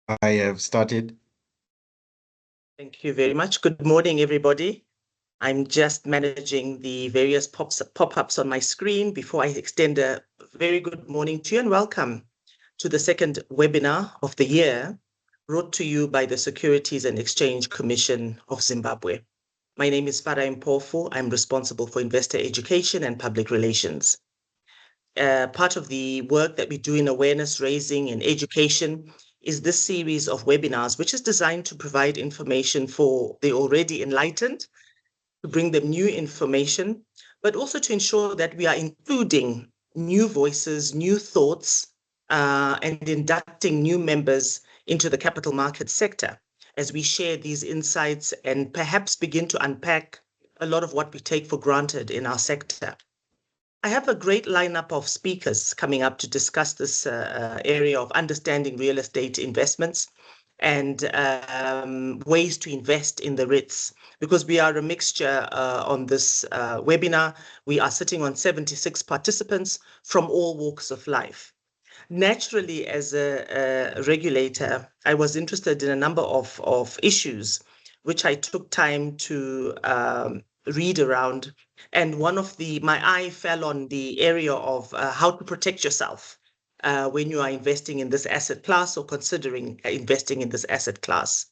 I have started. Thank you very much. Good morning, everybody. I'm just managing the various pop-ups on my screen before I extend a very good morning to you and welcome to the second webinar of the year, brought to you by the Securities and Exchange Commission of Zimbabwe. My name is Farah Mpofu. I'm responsible for investor education and public relations. Part of the work that we do in awareness raising and education is this series of webinars, which is designed to provide information for the already enlightened, to bring them new information, but also to ensure that we are including new voices, new thoughts, and inducting new members into the capital market sector as we share these insights and perhaps begin to unpack a lot of what we take for granted in our sector. I have a great lineup of speakers coming up to discuss this area of understanding real estate investments and ways to invest in the REITs, because we are a mixture on this webinar. We are sitting on 76 participants from all walks of life. Naturally, as a regulator, I was interested in a number of issues, which I took time to read around. And my eye fell on the area of how to protect yourself when you are investing in this asset class or considering investing in this asset class.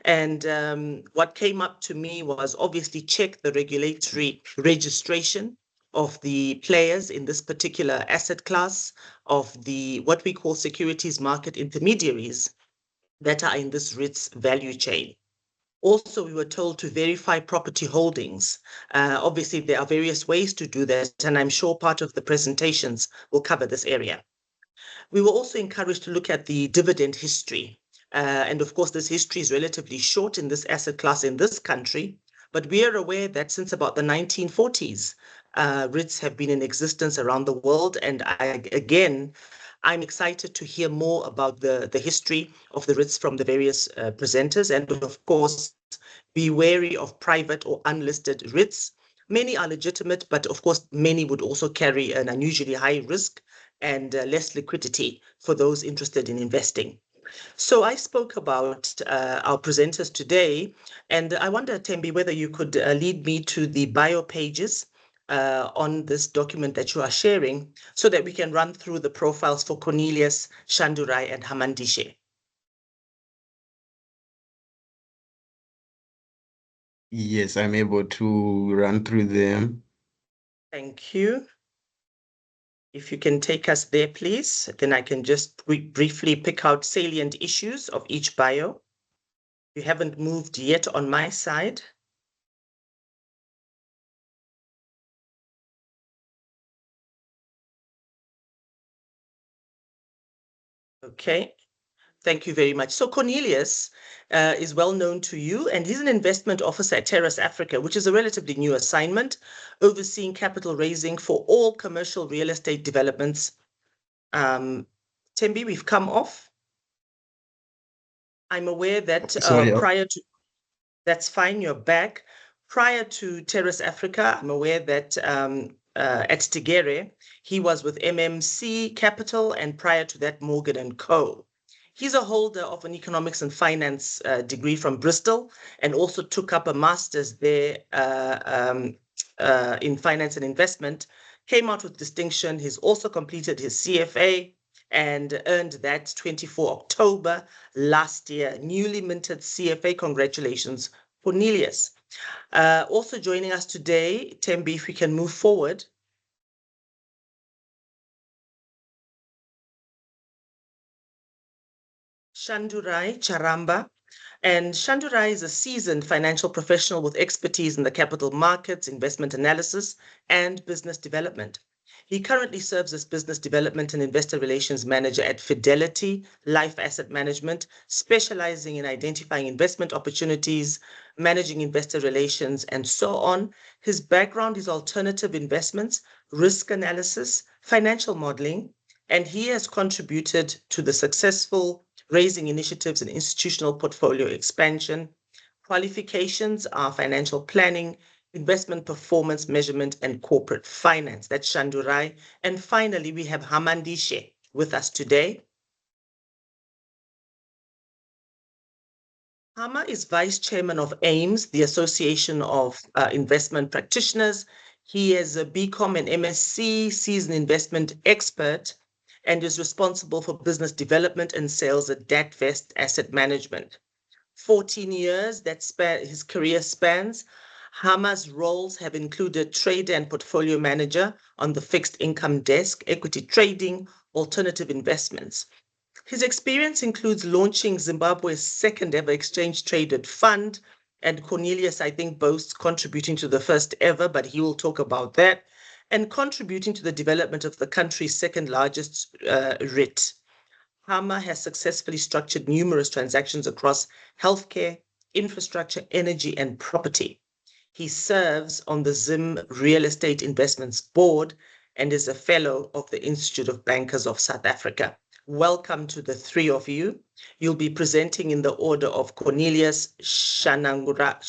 And what came up to me was obviously check the regulatory registration of the players in this particular asset class, of the what we call securities market intermediaries that are in this REITs value chain. Also, we were told to verify property holdings. Obviously, there are various ways to do that, and I'm sure part of the presentations will cover this area. We were also encouraged to look at the dividend history. And of course, this history is relatively short in this asset class in this country, but we are aware that since about the 1940s, REITs have been in existence around the world. And I'm excited to hear more about the history of the REITs from the various presenters. And of course, be wary of private or unlisted REITs. Many are legitimate, but of course, many would also carry an unusually high risk and less liquidity for those interested in investing. So I spoke about our presenters today, and I wonder, Tembi, whether you could lead me to the bio pages on this document that you are sharing so that we can run through the profiles for Cornelius, Shandurai, and Hamandishe. Yes, I'm able to run through them. Thank you. If you can take us there, please, then I can just briefly pick out salient issues of each bio. You haven't moved yet on my side. Okay. Thank you very much. So Cornelius is well known to you, and he's an investment officer at Terrace Africa, which is a relatively new assignment, overseeing capital raising for all commercial real estate developments. Tembi, we've come off. I'm aware that Sorry. that's fine, you're back. Prior to Terrace Africa, I'm aware that at Tigere, he was with MMC Capital, and prior to that, Morgan & Co. He's a holder of an economics and finance degree from Bristol, and also took up a master's there in finance and investment, came out with distinction. He's also completed his CFA and earned that 24 October last year, newly minted CFA. Congratulations, Cornelius. Also joining us today, Tembi, if we can move forward. Shandurai Charamba. And Shandurai is a seasoned financial professional with expertise in the capital markets, investment analysis, and business development. He currently serves as business development and investor relations manager at Fidelity Life Asset Management, specializing in identifying investment opportunities, managing investor relations, and so on. His background is alternative investments, risk analysis, financial modeling, and he has contributed to the successful raising initiatives and institutional portfolio expansion. Qualifications are financial planning, investment performance measurement, and corporate finance. That's Shandurai. And finally, we have Hamandishe with us today. Hama is Vice Chairman of AIMS, the Association of Investment Practitioners. He is a BCom and MSc, seasoned investment expert, and is responsible for business development and sales at DatVest Asset Management. 14 years that his career spans. Hama's roles have included trader and portfolio manager on the fixed income desk, equity trading, alternative investments. His experience includes launching Zimbabwe's second ever exchange traded fund, and Cornelius, I think, boasts contributing to the first ever, but he will talk about that, and contributing to the development of the country's second largest REIT. Hama has successfully structured numerous transactions across healthcare, infrastructure, energy, and property. He serves on the Zim Real Estate Investments Board and is a fellow of the Institute of Bankers of South Africa. Welcome to the three of you. You'll be presenting in the order of Cornelius, Shandurai,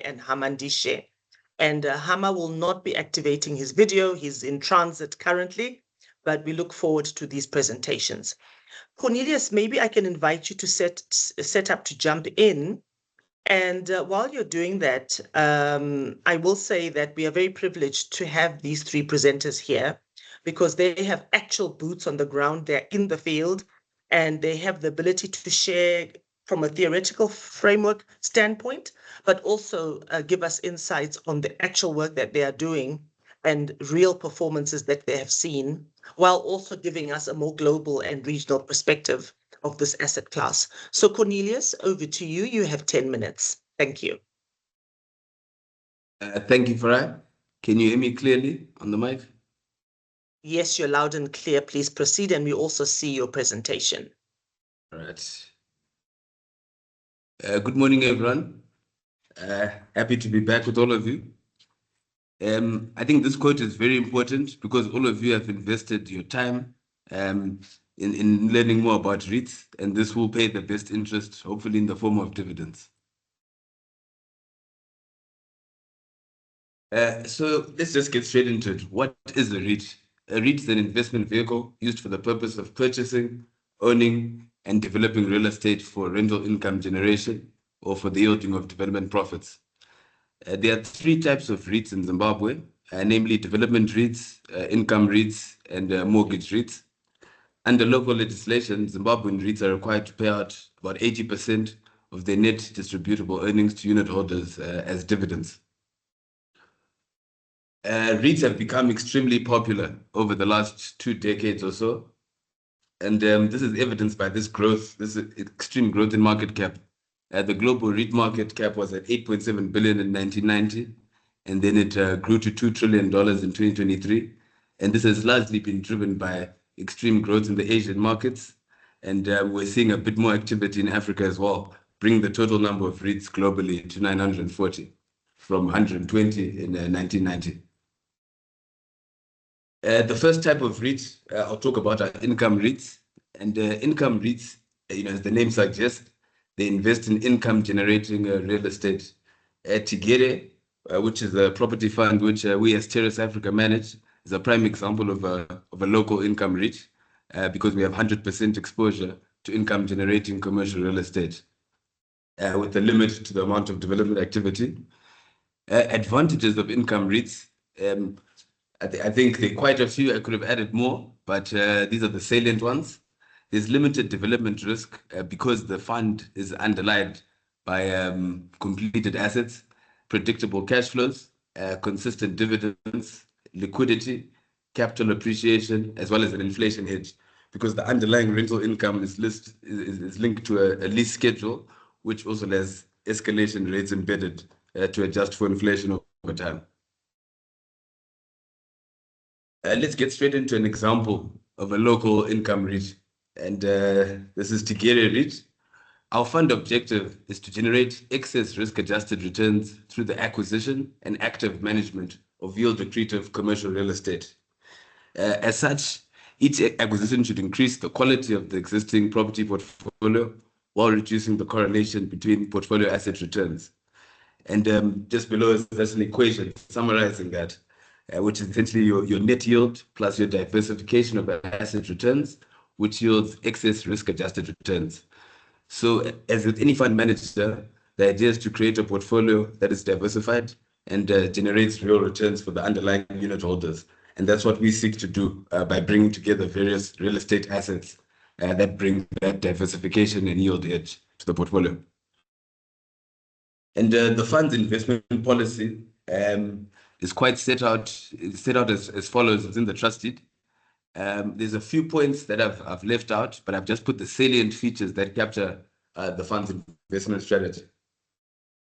and Hamandishe. And Hama will not be activating his video. He's in transit currently, but we look forward to these presentations. Cornelius, maybe I can invite you to set up to jump in. And while you're doing that, I will say that we are very privileged to have these three presenters here because they have actual boots on the ground. They're in the field and they have the ability to share from a theoretical framework standpoint, but also give us insights on the actual work that they are doing and real performances that they have seen, while also giving us a more global and regional perspective of this asset class. So Cornelius, over to you. You have 10 minutes. Thank you. Thank you, Farai. Can you hear me clearly on the mic? Yes, you're loud and clear. Please proceed. And we also see your presentation. All right. Good morning, everyone. Happy to be back with all of you. I think this quote is very important because all of you have invested your time in learning more about REITs, and this will pay the best interest, hopefully in the form of dividends. So let's just get straight into it. What is a REIT? A REIT is an investment vehicle used for the purpose of purchasing, owning, and developing real estate for rental income generation or for the yielding of development profits. There are three types of REITs in Zimbabwe, namely development REITs, income REITs, and mortgage REITs. Under local legislation, Zimbabwean REITs are required to pay out about 80% of their net distributable earnings to unit holders as dividends. REITs have become extremely popular over the last 2 decades or so. And this is evidenced by this growth, this extreme growth in market cap. The global REIT market cap was at 8.7 billion in 1990, and then it grew to $2 trillion in 2023. And this has largely been driven by extreme growth in the Asian markets. And we're seeing a bit more activity in Africa as well, bringing the total number of REITs globally to 940 from 120 in 1990. The first type of REIT I'll talk about are income REITs. And income REITs, as the name suggests, they invest in income generating real estate. Tigere, which is a property fund which we as Terrace Africa manage, is a prime example of a local income REIT because we have 100% exposure to income generating commercial real estate with a limit to the amount of development activity. Advantages of income REITs. I think there are quite a few. I could have added more, but these are the salient ones. There's limited development risk because the fund is underlined by completed assets, predictable cash flows, consistent dividends, liquidity, capital appreciation, as well as an inflation hedge, because the underlying rental income is linked to a lease schedule, which also has escalation rates embedded to adjust for inflation over time. Let's get straight into an example of a local income REIT. And this is Tigere REIT. Our fund objective is to generate excess risk-adjusted returns through the acquisition and active management of yield-accretive commercial real estate. As such, each acquisition should increase the quality of the existing property portfolio while reducing the correlation between portfolio asset returns. And just below is that's an equation summarizing that, which is essentially your net yield plus your diversification of asset returns, which yields excess risk-adjusted returns. So as with any fund manager, the idea is to create a portfolio that is diversified and generates real returns for the underlying unit holders. And that's what we seek to do by bringing together various real estate assets that bring that diversification and yield edge to the portfolio. And the fund's investment policy is quite set out as follows within the trust deed. There's a few points that I've left out, but I've just put the salient features that capture the fund's investment strategy.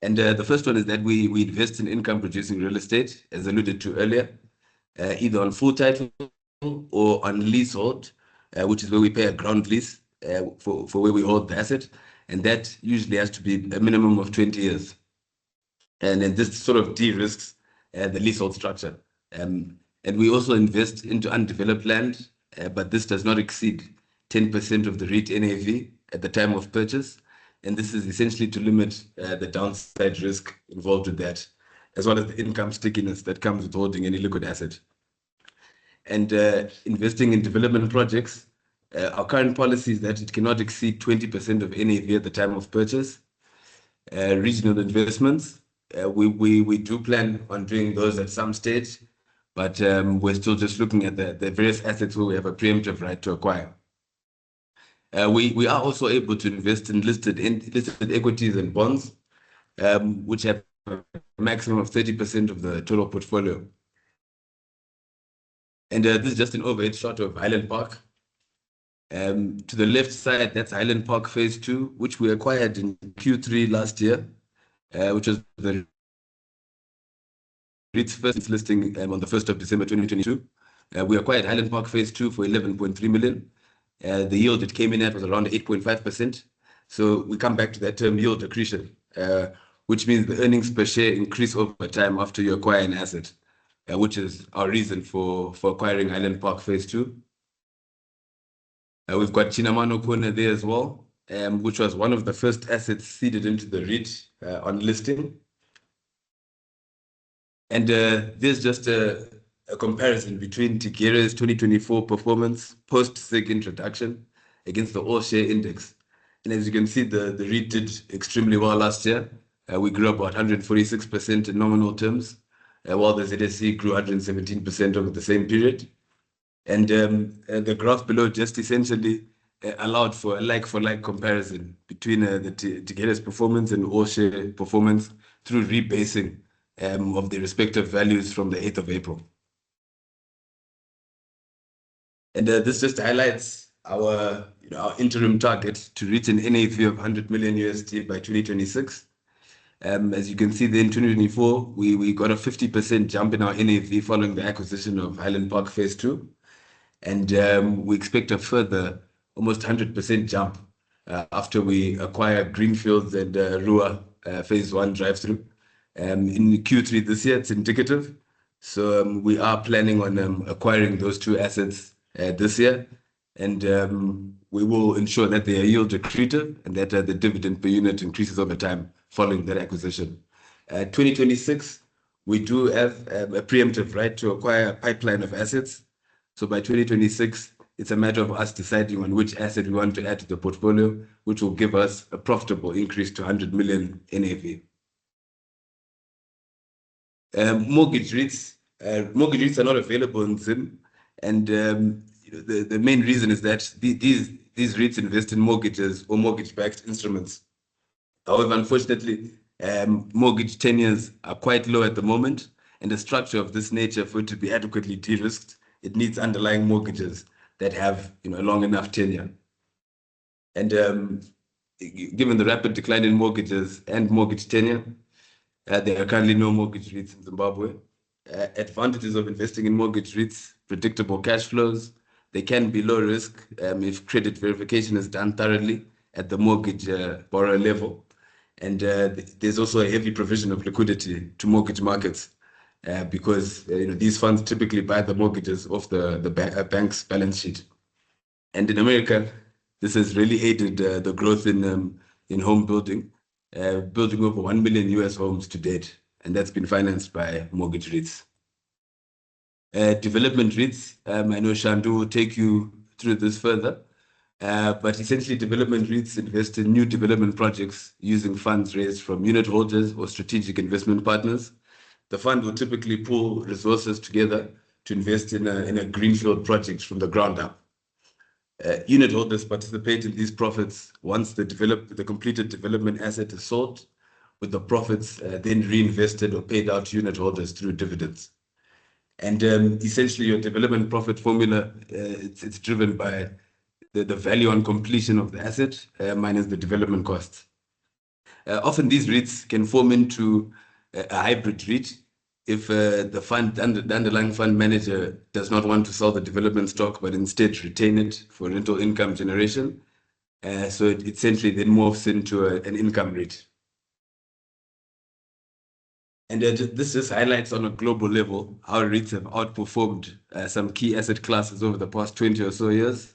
And the first one is that we invest in income producing real estate, as alluded to earlier, either on full title or on leasehold, which is where we pay a ground lease for where we hold the asset. And that usually has to be a minimum of 20 years. And then this sort of de-risks the leasehold structure. And we also invest into undeveloped land, but this does not exceed 10% of the REIT NAV at the time of purchase. And this is essentially to limit the downside risk involved with that, as well as the income stickiness that comes with holding any liquid asset. And investing in development projects, our current policy is that it cannot exceed 20% of NAV at the time of purchase. Regional investments, we do plan on doing those at some stage, but we're still just looking at the various assets where we have a preemptive right to acquire. We are also able to invest in listed equities and bonds, which have a maximum of 30% of the total portfolio. And this is just an overhead shot of Highland Park. To the left side, that's Highland Park Phase 2, which we acquired in Q3 last year, which was the REIT's first listing on the 1st of December 2022. We acquired Highland Park Phase 2 for 11.3 million. The yield it came in at was around 8.5%. So we come back to that term yield accretion, which means the earnings per share increase over time after you acquire an asset, which is our reason for acquiring Highland Park Phase 2. We've got Chinamano Corner there as well, which was one of the first assets seeded into the REIT on listing. And there's just a comparison between Tigere's 2024 performance post-SIG introduction against the all-share index. And as you can see, the REIT did extremely well last year. We grew about 146% in nominal terms, while the ZSE grew 117% over the same period. And the graph below just essentially allowed for a like-for-like comparison between the Tigere's performance and all-share performance through rebasing of the respective values from the 8th of April. And this just highlights our interim target to reach an NAV of 100 million USD by 2026. As you can see there in 2024, we got a 50% jump in our NAV following the acquisition of Highland Park Phase 2. And we expect a further almost 100% jump after we acquire Greenfields and Rua Phase 1 drive-through. In Q3 this year, it's indicative. So we are planning on acquiring those two assets this year. And we will ensure that they are yield accretive and that the dividend per unit increases over time following that acquisition. 2026, we do have a preemptive right to acquire a pipeline of assets. So by 2026, it's a matter of us deciding on which asset we want to add to the portfolio, which will give us a profitable increase to 100 million NAV. Mortgage REITs are not available in ZIM, and the main reason is that these REITs invest in mortgages or mortgage-backed instruments. However, unfortunately, mortgage tenures are quite low at the moment, and the structure of this nature, for it to be adequately de-risked, it needs underlying mortgages that have a long enough tenure. And given the rapid decline in mortgages and mortgage tenure, there are currently no mortgage REITs in Zimbabwe. Advantages of investing in mortgage REITs: predictable cash flows. They can be low risk if credit verification is done thoroughly at the mortgage borrower level. And there's also a heavy provision of liquidity to mortgage markets because these funds typically buy the mortgages off the bank's balance sheet. And in America, this has really aided the growth in home building, building over 1 million US homes to date, and that's been financed by mortgage REITs. Development REITs, I know Shandu will take you through this further, But essentially, development REITs invest in new development projects using funds raised from unit holders or strategic investment partners. The fund will typically pool resources together to invest in a greenfield project from the ground up. Unit holders participate in these profits once the completed development asset is sold, with the profits then reinvested or paid out to unit holders through dividends. And essentially, your development profit formula, it's driven by the value on completion of the asset minus the development costs. Often these REITs can form into a hybrid REIT if the underlying fund manager does not want to sell the development stock, but instead retain it for rental income generation. So it essentially then morphs into an income REIT. And this just highlights on a global level how REITs have outperformed some key asset classes over the past 20 or so years.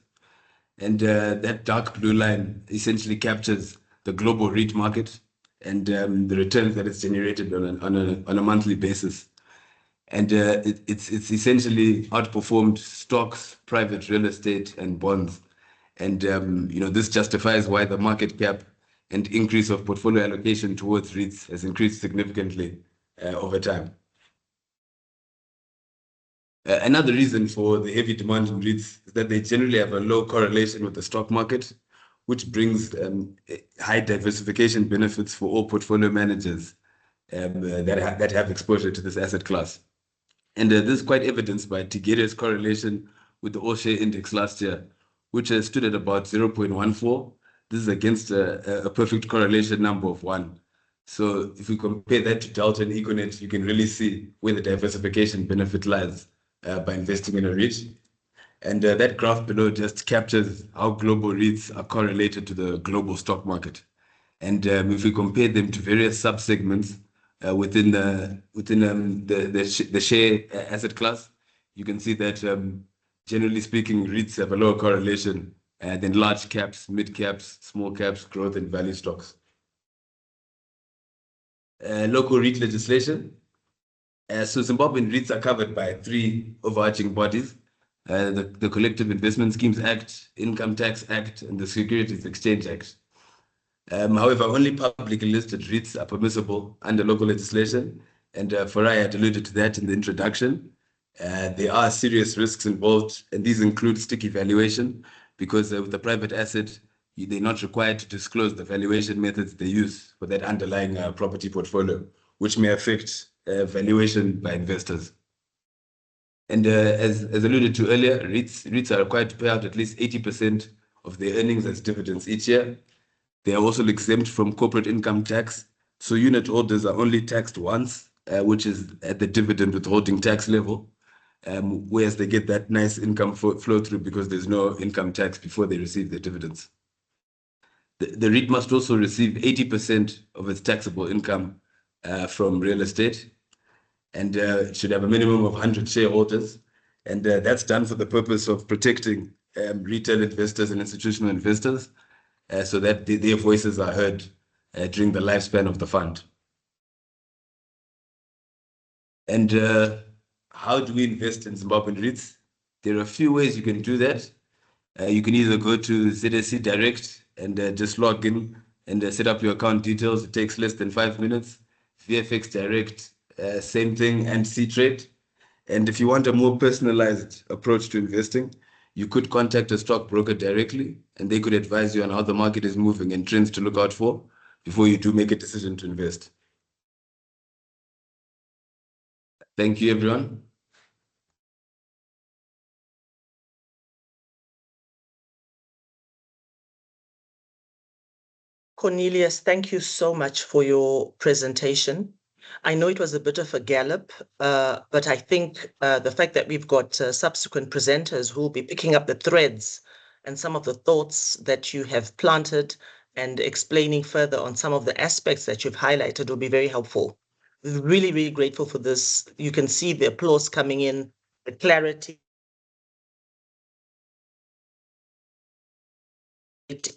And that dark blue line essentially captures the global REIT market and the returns that it's generated on a monthly basis. And it's essentially outperformed stocks, private real estate, and bonds. And this justifies why the market cap and increase of portfolio allocation towards REITs has increased significantly over time. Another reason for the heavy demand in REITs is that they generally have a low correlation with the stock market, which brings high diversification benefits for all portfolio managers that have exposure to this asset class. And this is quite evidenced by Tigere's correlation with the all-share index last year, which stood at about 0.14. This is against a perfect correlation number of 1. So if we compare that to Delta and Econet, you can really see where the diversification benefit lies by investing in a REIT. And that graph below just captures how global REITs are correlated to the global stock market. And if we compare them to various subsegments within the share asset class, you can see that generally speaking, REITs have a lower correlation than large caps, mid caps, small caps, growth and value stocks. Local REIT legislation. So Zimbabwean REITs are covered by 3 overarching bodies: the Collective Investment Schemes Act, Income Tax Act, and the Securities Exchange Act. However, only publicly listed REITs are permissible under local legislation, and Farai had alluded to that in the introduction. There are serious risks involved, and these include sticky valuation, because with the private asset, they're not required to disclose the valuation methods they use for that underlying property portfolio, which may affect valuation by investors. And as alluded to earlier, REITs are required to pay out at least 80% of their earnings as dividends each year. They are also exempt from corporate income tax. So unit holders are only taxed once, which is at the dividend withholding tax level, whereas they get that nice income flow through because there's no income tax before they receive their dividends. The REIT must also receive 80% of its taxable income from real estate, and it should have a minimum of 100 shareholders. And that's done for the purpose of protecting retail investors and institutional investors, so that their voices are heard during the lifespan of the fund. And how do we invest in Zimbabwean REITs? There are a few ways you can do that. You can either go to ZSC Direct and just log in and set up your account details. It takes less than 5 minutes. VFX Direct, same thing, and C-Trade. And if you want a more personalized approach to investing, you could contact a stockbroker directly, and they could advise you on how the market is moving and trends to look out for before you do make a decision to invest. Thank you, everyone. Cornelius, thank you so much for your presentation. I know it was a bit of a gallop, but I think the fact that we've got subsequent presenters who will be picking up the threads and some of the thoughts that you have planted and explaining further on some of the aspects that you've highlighted will be very helpful. Really, really grateful for this. You can see the applause coming in, the clarity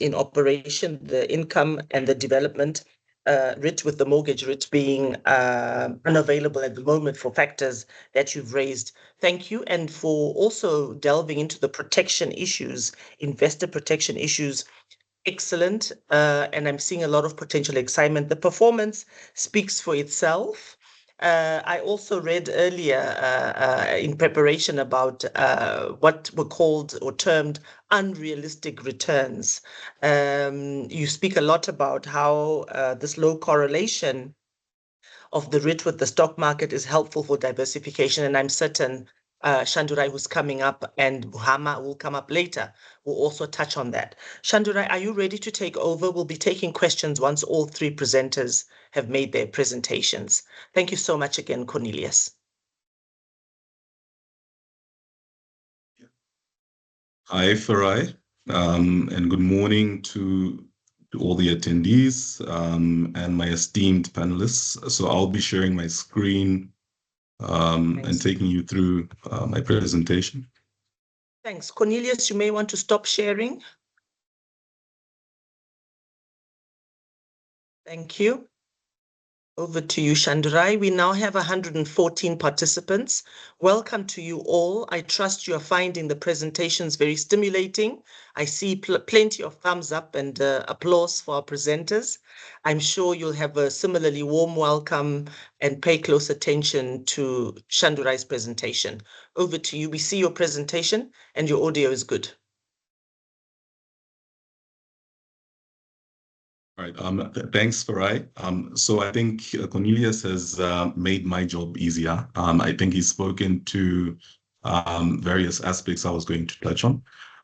in operation, the income and the development. REIT, with the mortgage REIT being unavailable at the moment for factors that you've raised. Thank you. And for also delving into the protection issues, investor protection issues. Excellent. And I'm seeing a lot of potential excitement. The performance speaks for itself. I also read earlier in preparation about what were called or termed unrealistic returns. You speak a lot about how this low correlation of the REIT with the stock market is helpful for diversification. And I'm certain Shandurai, who's coming up, and Buhama will come up later, will also touch on that. Shandurai, are you ready to take over? We'll be taking questions once all three presenters have made their presentations. Thank you so much again, Cornelius. Hi, Farai, and good morning to all the attendees and my esteemed panelists. So I'll be sharing my screen and taking you through my presentation. Thanks. Cornelius, you may want to stop sharing. Thank you. Over to you, Shandurai. We now have 114 participants. Welcome to you all. I trust you are finding the presentations very stimulating. I see plenty of thumbs up and applause for our presenters. I'm sure you'll have a similarly warm welcome and pay close attention to Shandurai's presentation. Over to you. We see your presentation and your audio is good. All right, thanks, Farai. So I think Cornelius has made my job easier. I think he's spoken to various aspects I was going to touch on.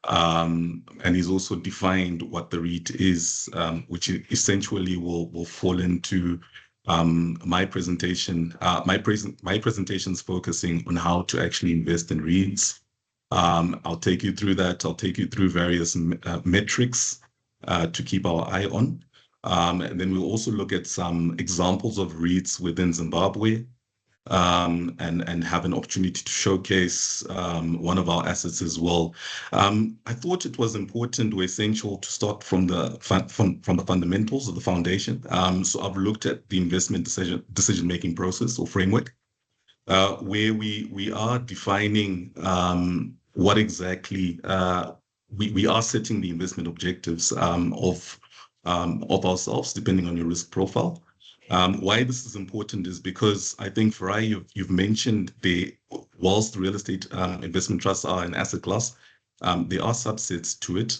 And he's also defined what the REIT is, which essentially will fall into my presentation. My presentation is focusing on how to actually invest in REITs. I'll take you through that. I'll take you through various metrics to keep our eye on. And then we'll also look at some examples of REITs within Zimbabwe and have an opportunity to showcase one of our assets as well. I thought it was important or essential to start from the fundamentals of the foundation. So I've looked at the investment decision-making process or framework, where we are defining what exactly we are setting the investment objectives of ourselves, depending on your risk profile. Why this is important is because I think, Farai, you've mentioned whilst real estate investment trusts are an asset class, there are subsets to it.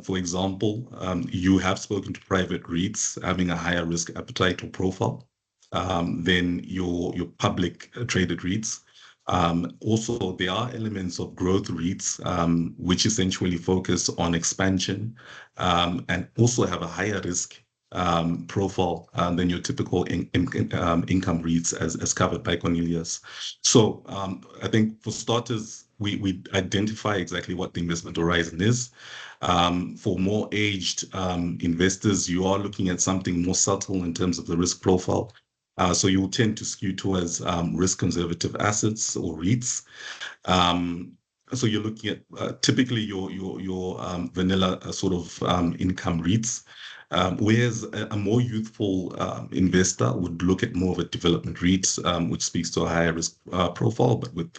For example, you have spoken to private REITs having a higher risk appetite or profile than your public traded REITs. Also, there are elements of growth REITs, which essentially focus on expansion and also have a higher risk profile than your typical income REITs as covered by Cornelius. So I think for starters, we identify exactly what the investment horizon is. For more aged investors, you are looking at something more subtle in terms of the risk profile. So you will tend to skew towards risk conservative assets or REITs. So you're looking at typically your vanilla sort of income REITs, whereas a more youthful investor would look at more of a development REIT, which speaks to a higher risk profile, but with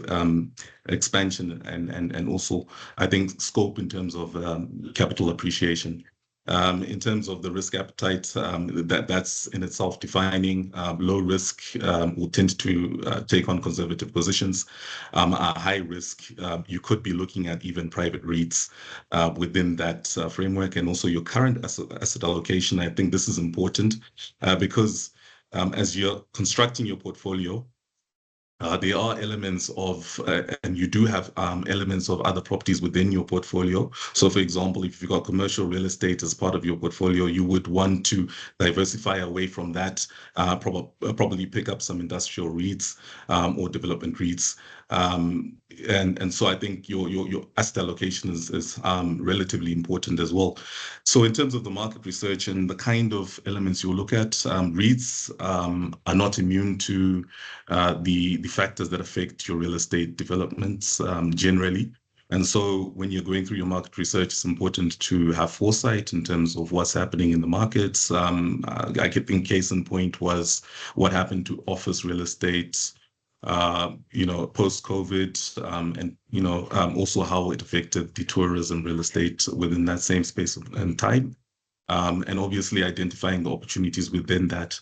expansion and also, I think, scope in terms of capital appreciation. In terms of the risk appetite, that's in itself defining. Low risk will tend to take on conservative positions. High risk, you could be looking at even private REITs within that framework, and also your current asset allocation. I think this is important because as you're constructing your portfolio, there are elements of, and you do have elements of other properties within your portfolio. So, for example, if you've got commercial real estate as part of your portfolio, you would want to diversify away from that, probably pick up some industrial REITs or development REITs. And so I think your asset allocation is relatively important as well. So in terms of the market research and the kind of elements you look at, REITs are not immune to the factors that affect your real estate developments generally. And so when you're going through your market research, it's important to have foresight in terms of what's happening in the markets. I think case in point was what happened to office real estate, post-COVID, and also how it affected the tourism real estate within that same space and time. And obviously identifying the opportunities within that.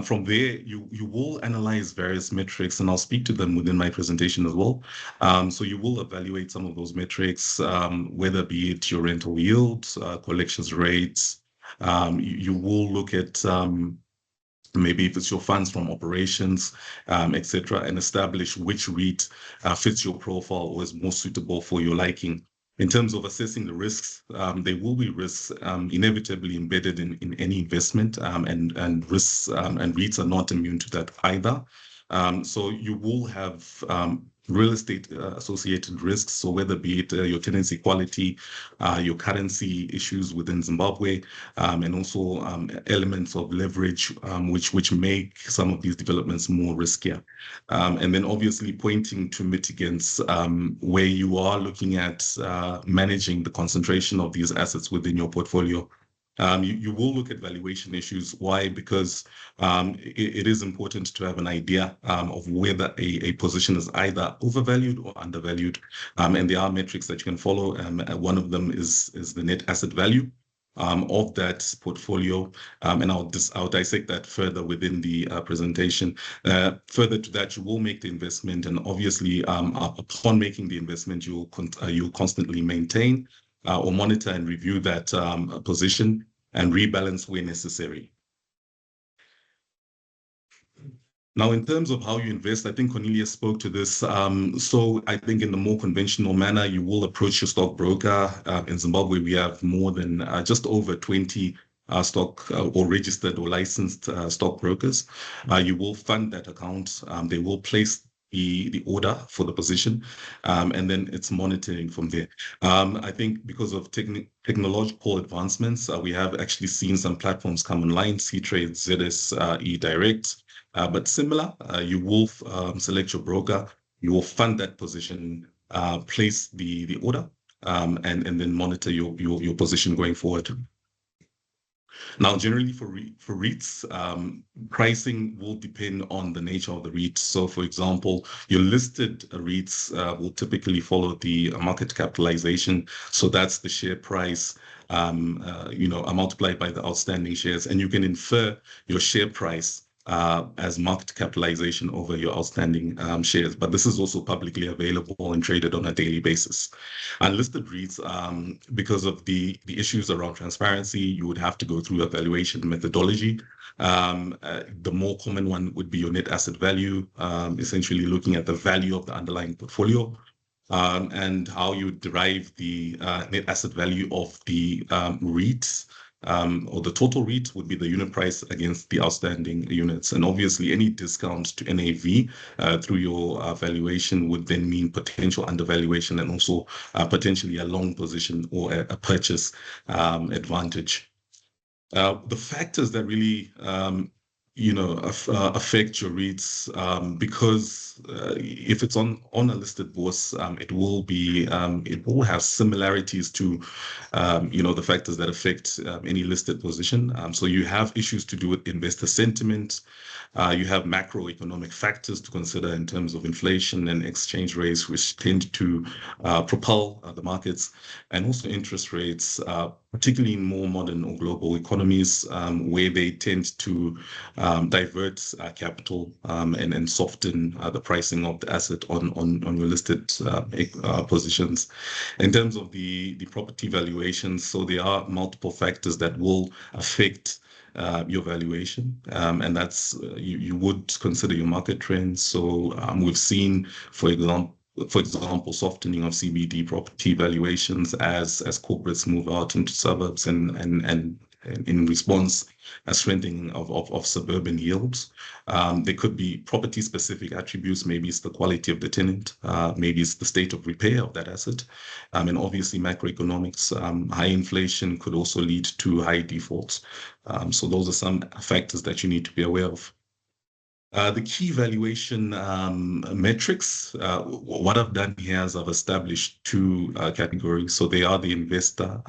From there, you will analyze various metrics, and I'll speak to them within my presentation as well. So you will evaluate some of those metrics, whether be it your rental yield, collections rates. You will look at maybe if it's your funds from operations, etc., and establish which REIT fits your profile or is more suitable for your liking. In terms of assessing the risks, there will be risks inevitably embedded in any investment, and risks and REITs are not immune to that either. So you will have real estate associated risks. So whether be it your tenancy quality, your currency issues within Zimbabwe, and also elements of leverage, which make some of these developments more riskier. And then obviously pointing to mitigants where you are looking at managing the concentration of these assets within your portfolio. You will look at valuation issues. Why? Because it is important to have an idea of whether a position is either overvalued or undervalued. And there are metrics that you can follow. One of them is the net asset value of that portfolio. And I'll dissect that further within the presentation. Further to that, you will make the investment, and obviously upon making the investment, you'll constantly maintain or monitor and review that position and rebalance where necessary. Now, in terms of how you invest, I think Cornelia spoke to this. So I think in the more conventional manner, you will approach your stockbroker. In Zimbabwe, we have more than just over 20 stock or registered or licensed stockbrokers. You will fund that account. They will place the order for the position, and then it's monitoring from there. I think because of technological advancements, we have actually seen some platforms come online, C-Trade, ZS, eDirect, but similar. You will select your broker, you will fund that position, place the order, and then monitor your position going forward. Now, generally for REITs, pricing will depend on the nature of the REIT. So, for example, your listed REITs will typically follow the market capitalization. So that's the share price, multiplied by the outstanding shares, and you can infer your share price as market capitalization over your outstanding shares. But this is also publicly available and traded on a daily basis. Unlisted REITs, because of the issues around transparency, you would have to go through a valuation methodology. The more common one would be your net asset value, essentially looking at the value of the underlying portfolio. And how you derive the net asset value of the REITs, or the total REIT would be the unit price against the outstanding units. And obviously any discount to NAV through your valuation would then mean potential undervaluation and also potentially a long position or a purchase advantage. The factors that really affect your REITs, because if it's on a listed bourse, it will have similarities to the factors that affect any listed position. So you have issues to do with investor sentiment. You have macroeconomic factors to consider in terms of inflation and exchange rates, which tend to propel the markets, and also interest rates, particularly in more modern or global economies, where they tend to divert capital and soften the pricing of the asset on your listed positions. In terms of the property valuations, so there are multiple factors that will affect your valuation, and that's you would consider your market trends. So we've seen, for example, softening of CBD property valuations as corporates move out into suburbs and in response, a strengthening of suburban yields. There could be property-specific attributes. Maybe it's the quality of the tenant. Maybe it's the state of repair of that asset. And obviously macroeconomics, high inflation could also lead to high defaults. So those are some factors that you need to be aware of. The key valuation metrics, what I've done here is I've established two categories. So they are the investor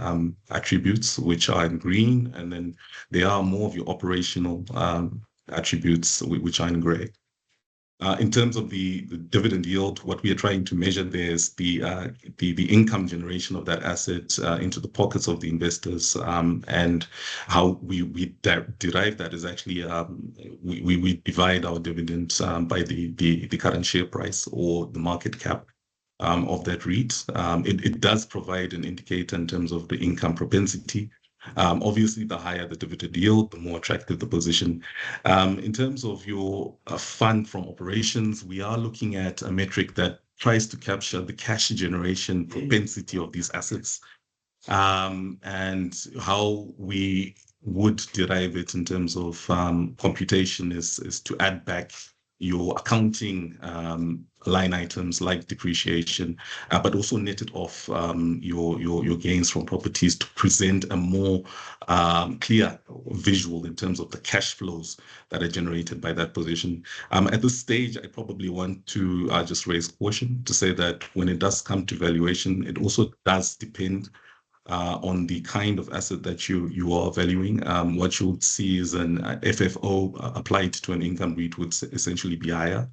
attributes, which are in green, and then they are more of your operational attributes, which are in gray. In terms of the dividend yield, what we are trying to measure there is the income generation of that asset into the pockets of the investors, and how we derive that is actually we divide our dividends by the current share price or the market cap of that REIT. It does provide an indicator in terms of the income propensity. Obviously, the higher the dividend yield, the more attractive the position. In terms of your fund from operations, we are looking at a metric that tries to capture the cash generation propensity of these assets, and how we would derive it in terms of computation is to add back your accounting line items like depreciation, but also net it off your gains from properties to present a more clear visual in terms of the cash flows that are generated by that position. At this stage, I probably want to just raise caution to say that when it does come to valuation, it also does depend on the kind of asset that you are valuing. What you would see is an FFO applied to an income REIT would essentially be higher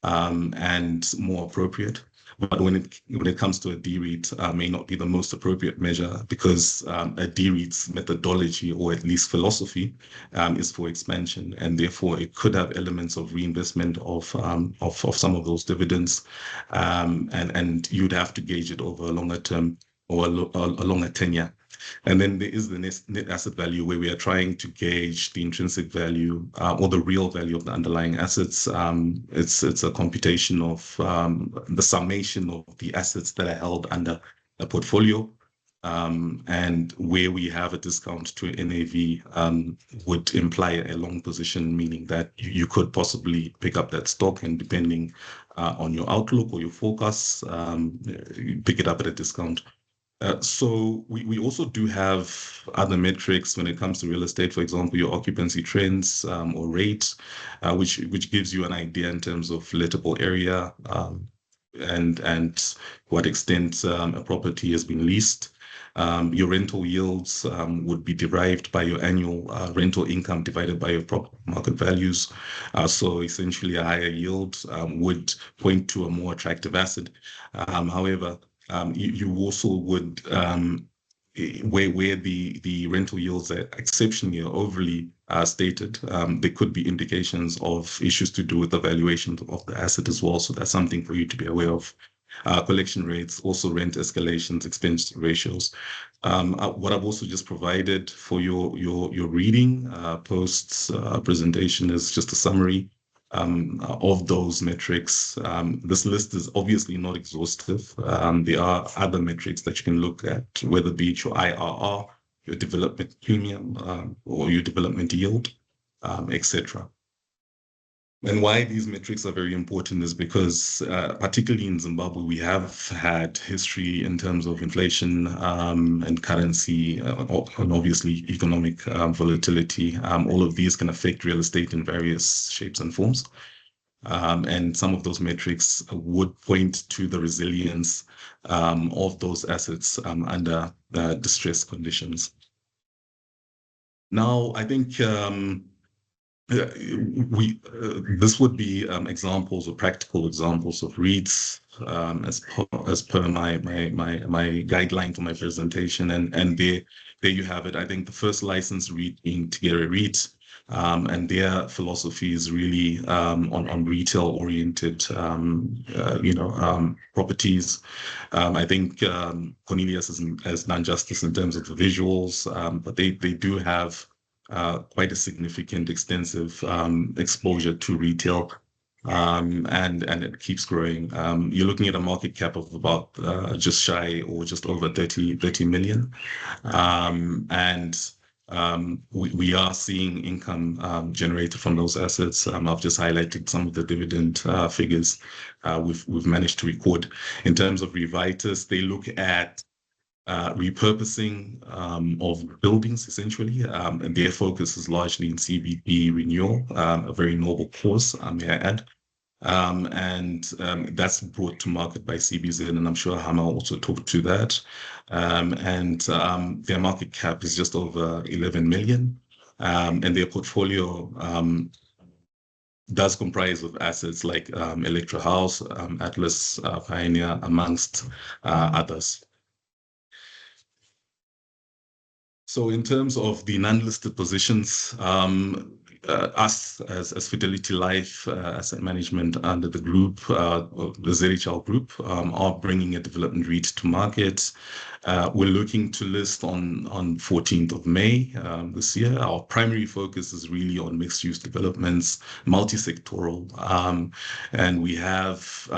and more appropriate. But when it comes to a D-REIT, may not be the most appropriate measure, because a D-REIT's methodology, or at least philosophy, is for expansion, and therefore it could have elements of reinvestment of some of those dividends, and you'd have to gauge it over a longer term or a longer tenure. And then there is the net asset value, where we are trying to gauge the intrinsic value or the real value of the underlying assets. It's a computation of the summation of the assets that are held under a portfolio, and where we have a discount to NAV would imply a long position, meaning that you could possibly pick up that stock, and depending on your outlook or your forecasts, pick it up at a discount. So we also do have other metrics when it comes to real estate, for example, your occupancy trends or rates, which gives you an idea in terms of lettable area and what extent a property has been leased. Your rental yields would be derived by your annual rental income divided by your property market values. So essentially a higher yield would point to a more attractive asset. However, you also would, where the rental yields are exceptionally or overly stated, there could be indications of issues to do with the valuation of the asset as well. So that's something for you to be aware of. Collection rates, also rent escalations, expense ratios. What I've also just provided for your reading post presentation is just a summary of those metrics. This list is obviously not exhaustive. There are other metrics that you can look at, whether it be your IRR, your development premium, or your development yield, etc. And why these metrics are very important is because, particularly in Zimbabwe, we have had history in terms of inflation and currency, and obviously economic volatility. All of these can affect real estate in various shapes and forms. And some of those metrics would point to the resilience of those assets under distressed conditions. Now, I think this would be examples or practical examples of REITs as per my guideline for my presentation, and there you have it. I think the first licensed REIT being Tigere REIT, and their philosophy is really on retail oriented properties. I think Cornelius has done justice in terms of the visuals, but they do have quite a significant, extensive exposure to retail, and it keeps growing. You're looking at a market cap of about just shy or just over 30 million, and we are seeing income generated from those assets. I've just highlighted some of the dividend figures we've managed to record. In terms of Revitus, they look at repurposing of buildings, essentially, and their focus is largely in CBD renewal, a very noble cause, may I add. That's brought to market by CBZ, and I'm sure Hama also talked to that. Their market cap is just over 11 million, and their portfolio does comprise of assets like Electra House, Atlas, Pioneer, amongst others. So in terms of the non-listed positions, us as Fidelity Life Asset Management under the group, the ZHL group, are bringing a development REIT to market. We're looking to list on 14th of May this year. Our primary focus is really on mixed-use developments, multi-sectoral, and we have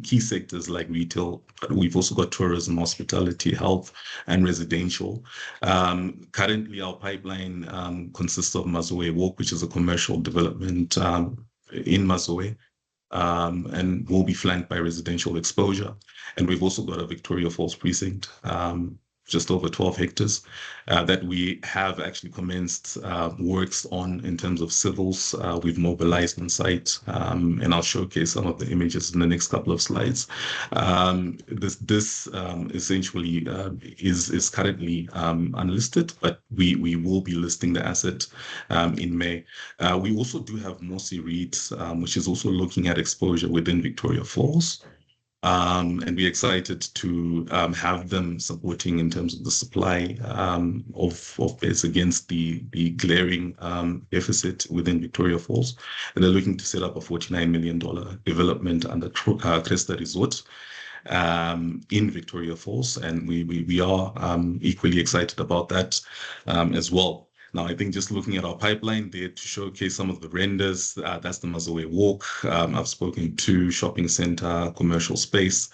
key sectors like retail, but we've also got tourism, hospitality, health, and residential. Currently, our pipeline consists of Mazoe Walk, which is a commercial development in Mazoe, and will be flanked by residential exposure. And we've also got a Victoria Falls precinct, just over 12 hectares, that we have actually commenced works on in terms of civils. We've mobilized on site, and I'll showcase some of the images in the next couple of slides. This essentially is currently unlisted, but we will be listing the asset in May. We also do have Mosi REITs, which is also looking at exposure within Victoria Falls. And we're excited to have them supporting in terms of the supply of beds against the glaring deficit within Victoria Falls. And they're looking to set up a $49 million development under Cresta Resort in Victoria Falls. And we are equally excited about that as well. Now, I think just looking at our pipeline there to showcase some of the renders, that's the Mazoe Walk. I've spoken to shopping center, commercial space,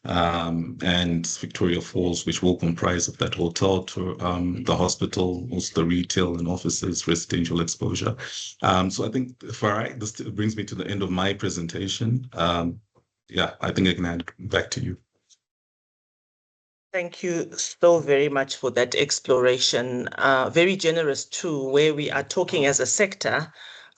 and Victoria Falls, which will comprise of that hotel to the hospital, also the retail and offices, residential exposure. So I think, Farai, this brings me to the end of my presentation. Yeah, I think I can hand back to you. Thank you so very much for that exploration. Very generous too, where we are talking as a sector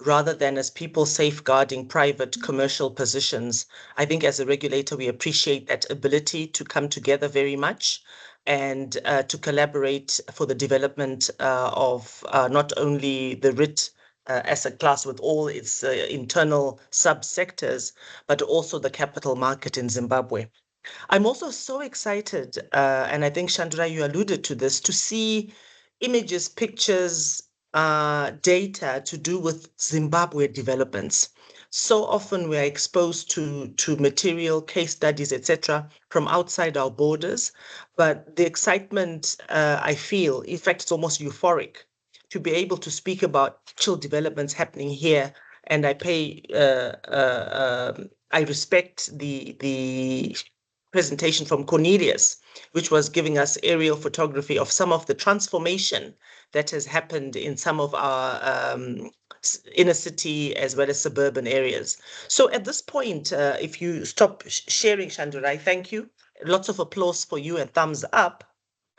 rather than as people safeguarding private commercial positions. I think as a regulator, we appreciate that ability to come together very much and to collaborate for the development of not only the REIT asset class with all its internal subsectors, but also the capital market in Zimbabwe. I'm also so excited, and I think, Chandra, you alluded to this, to see images, pictures, data to do with Zimbabwe developments. So often we're exposed to material, case studies, etc., from outside our borders, but the excitement I feel, in fact, it's almost euphoric to be able to speak about actual developments happening here. And I respect the presentation from Cornelius, which was giving us aerial photography of some of the transformation that has happened in some of our inner city as well as suburban areas. So at this point, if you stop sharing, Chandra, thank you. Lots of applause for you and thumbs up.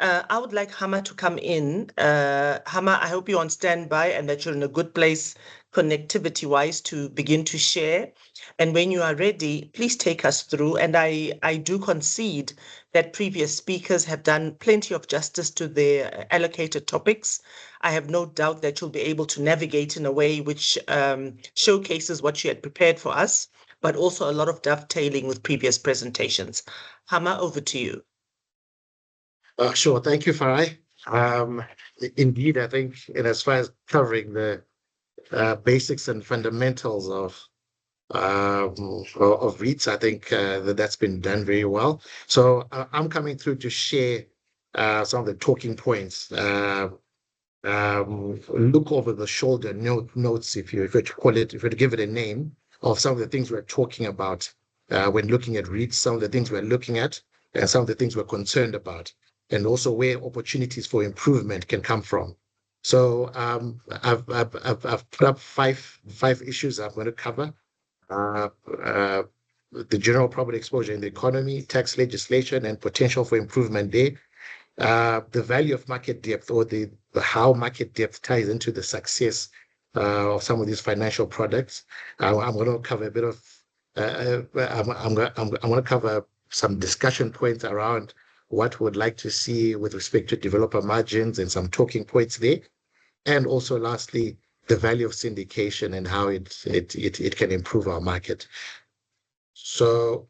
I would like Hama to come in. Hama, I hope you're on standby and that you're in a good place connectivity-wise to begin to share. And when you are ready, please take us through. And I do concede that previous speakers have done plenty of justice to their allocated topics. I have no doubt that you'll be able to navigate in a way which showcases what you had prepared for us, but also a lot of dovetailing with previous presentations. Hama, over to you. Sure. Thank you, Farai. Indeed, I think as far as covering the basics and fundamentals of REITs, I think that's been done very well. So I'm coming through to share some of the talking points. Look over the shoulder notes, if you were to call it, if you were to give it a name, of some of the things we're talking about when looking at REITs, some of the things we're looking at, and some of the things we're concerned about, and also where opportunities for improvement can come from. So I've put up five issues I'm going to cover. The general property exposure in the economy, tax legislation, and potential for improvement there. the value of market depth, or the how market depth ties into the success of some of these financial products. I'm going to cover a bit of. I'm going to cover some discussion points around what we would like to see with respect to developer margins and some talking points there, and also lastly the value of syndication and how it can improve our market. So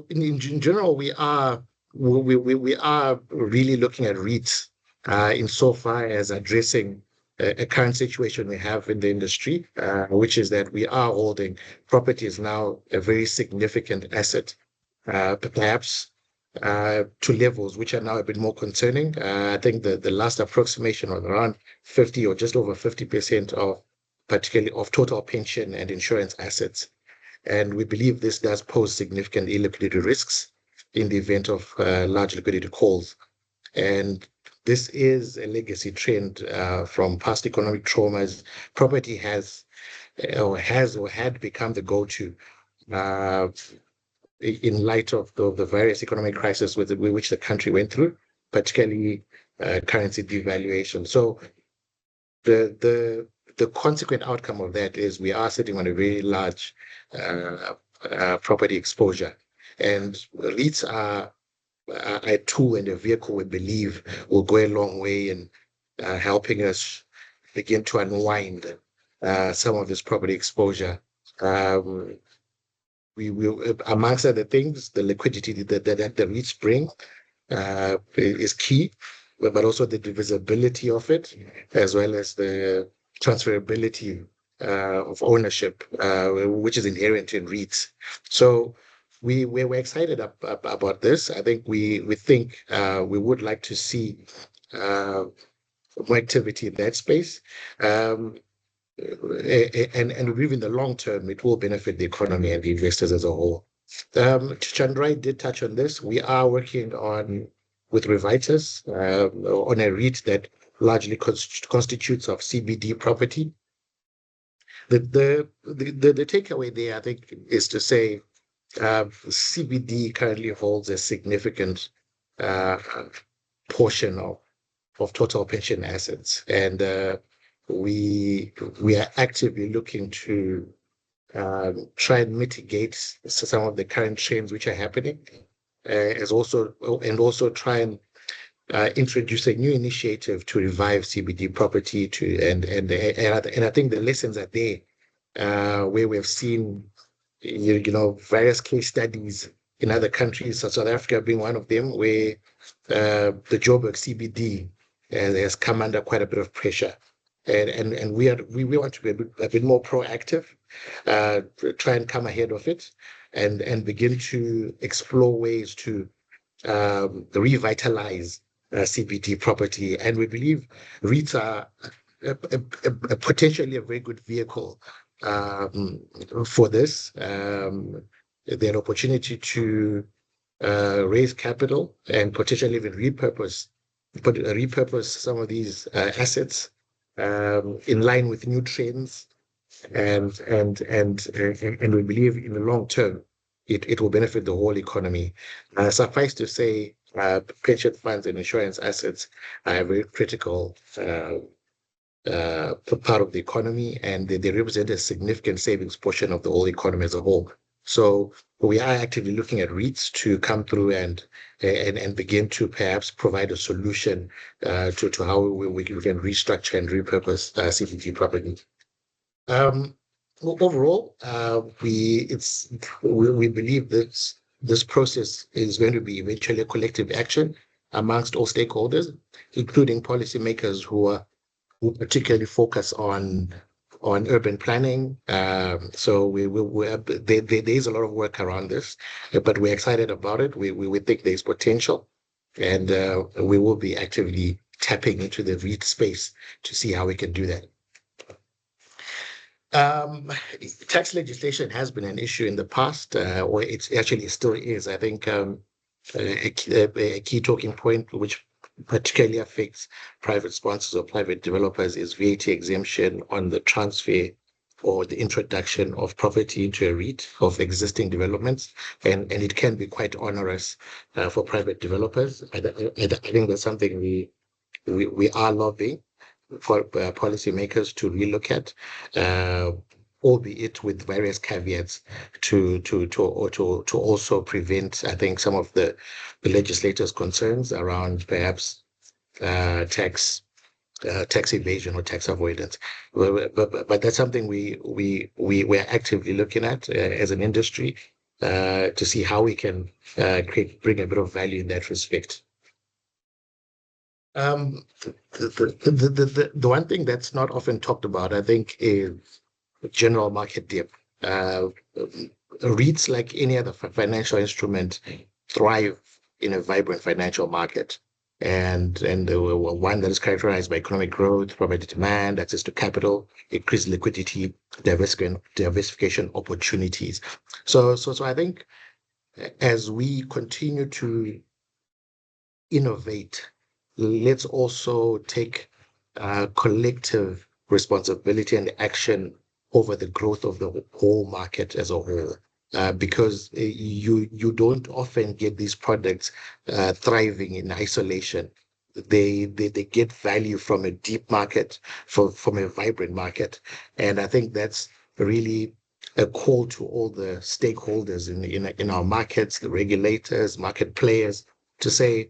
in general, we are really looking at REITs insofar as addressing a current situation we have in the industry, which is that we are holding properties now a very significant asset, perhaps to levels which are now a bit more concerning. I think the last approximation was around 50 or just over 50% of particularly of total pension and insurance assets. And we believe this does pose significant illiquidity risks in the event of large liquidity calls. And this is a legacy trend from past economic traumas. Property has or had become the go-to in light of the various economic crises with which the country went through, particularly currency devaluation. So the consequent outcome of that is we are sitting on a very large property exposure, and REITs are a tool and a vehicle we believe will go a long way in helping us begin to unwind some of this property exposure. We will, amongst other things, the liquidity that the REITs bring is key, but also the divisibility of it, as well as the transferability of ownership, which is inherent in REITs. So we're excited about this. I think we think we would like to see more activity in that space. And in the long term, it will benefit the economy and the investors as a whole. Chandra did touch on this. We are working with REITs on a REIT that largely constitutes of CBD property. The takeaway there, I think, is to say CBD currently holds a significant portion of total pension assets, and we are actively looking to try and mitigate some of the current trends which are happening, and also try and introduce a new initiative to revive CBD property. And I think the lessons are there, where we have seen various case studies in other countries, South Africa being one of them, where the Joburg CBD has come under quite a bit of pressure. And we want to be a bit more proactive, try and come ahead of it, and begin to explore ways to revitalize CBD property. And we believe REITs are potentially a very good vehicle for this. They're an opportunity to raise capital and potentially even repurpose some of these assets in line with new trends, and we believe in the long term it will benefit the whole economy. Suffice to say, pension funds and insurance assets are a very critical part of the economy, and they represent a significant savings portion of the whole economy as a whole. So we are actively looking at REITs to come through and begin to perhaps provide a solution to how we can restructure and repurpose CBD property. Overall, we believe that this process is going to be eventually a collective action amongst all stakeholders, including policymakers who particularly focus on urban planning. So there is a lot of work around this, but we're excited about it. We think there's potential, and we will be actively tapping into the REIT space to see how we can do that. Tax legislation has been an issue in the past, or it actually still is. I think a key talking point, which particularly affects private sponsors or private developers, is VAT exemption on the transfer for the introduction of property into a REIT of existing developments, and it can be quite onerous for private developers. I think that's something we are lobbying for policymakers to relook at, albeit with various caveats to also prevent, I think, some of the legislators' concerns around perhaps tax evasion or tax avoidance. But that's something we're actively looking at as an industry to see how we can bring a bit of value in that respect. The one thing that's not often talked about, I think, is general market dip. REITs, like any other financial instrument, thrive in a vibrant financial market, and one that is characterized by economic growth, property demand, access to capital, increased liquidity, diversification opportunities. So I think as we continue to innovate, let's also take collective responsibility and action over the growth of the whole market as a whole. Because you don't often get these products thriving in isolation. They get value from a deep market, from a vibrant market, and I think that's really a call to all the stakeholders in our markets, the regulators, market players, to say,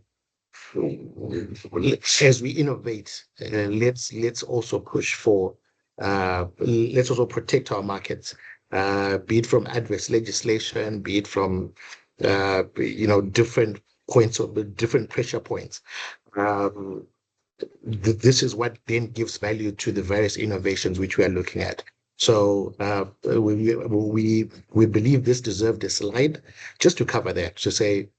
as we innovate, let's also push for, let's also protect our markets, be it from adverse legislation, be it from different points or different pressure points. This is what then gives value to the various innovations which we are looking at. So we believe this deserved a slide just to cover that, to say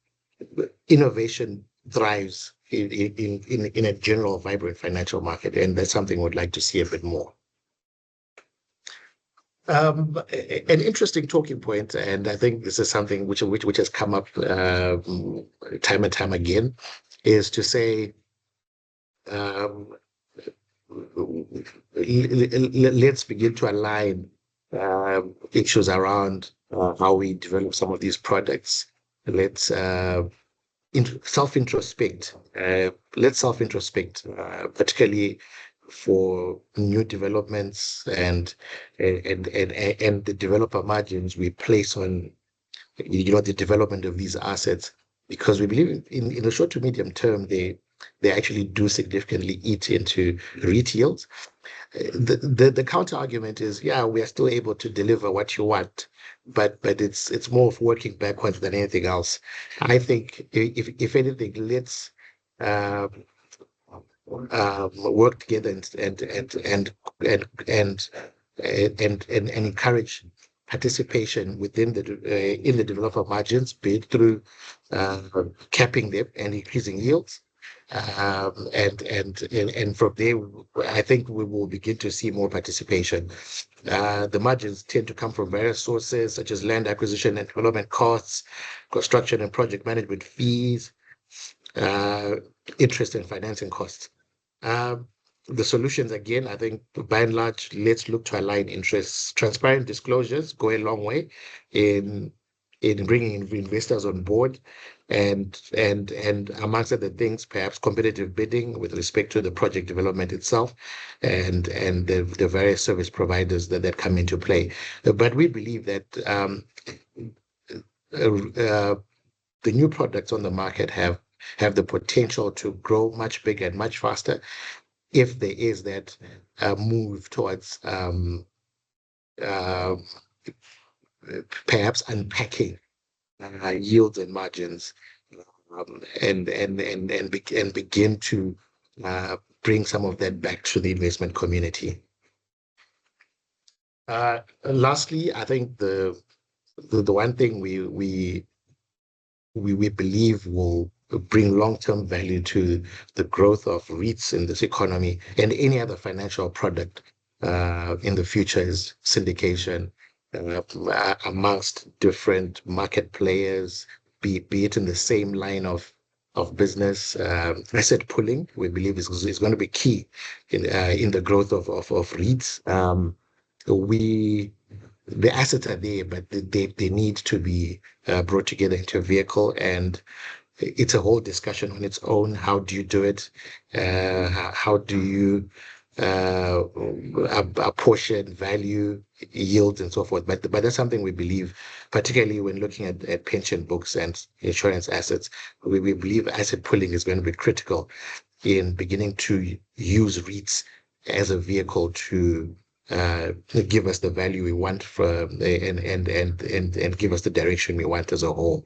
innovation thrives in a general vibrant financial market, and that's something we'd like to see a bit more. An interesting talking point, and I think this is something which has come up time and time again, is to say, let's begin to align issues around how we develop some of these products. Let's self-introspect. Let's self-introspect, particularly for new developments and the developer margins we place on the development of these assets, because we believe in the short to medium term they actually do significantly eat into REIT yields. The counter argument is, yeah, we are still able to deliver what you want, but it's more of working backwards than anything else. I think if anything, let's work together and encourage participation within in the developer margins, be it through capping them and increasing yields. And from there, I think we will begin to see more participation. The margins tend to come from various sources, such as land acquisition and development costs, construction and project management fees, interest and financing costs. The solutions, again, I think by and large, let's look to align interests. Transparent disclosures go a long way in bringing investors on board, and amongst other things, perhaps competitive bidding with respect to the project development itself, and the various service providers that come into play. But we believe that the new products on the market have the potential to grow much bigger and much faster if there is that move towards perhaps unpacking yields and margins, and begin to bring some of that back to the investment community. Lastly, I think the one thing we believe will bring long-term value to the growth of REITs in this economy and any other financial product in the future is syndication amongst different market players, be it in the same line of business. Asset pooling, we believe, is going to be key in the growth of REITs. the assets are there, but they need to be brought together into a vehicle, and it's a whole discussion on its own. How do you do it? How do you apportion value, yields, and so forth? But that's something we believe, particularly when looking at pension books and insurance assets, we believe asset pooling is going to be critical in beginning to use REITs as a vehicle to give us the value we want and give us the direction we want as a whole.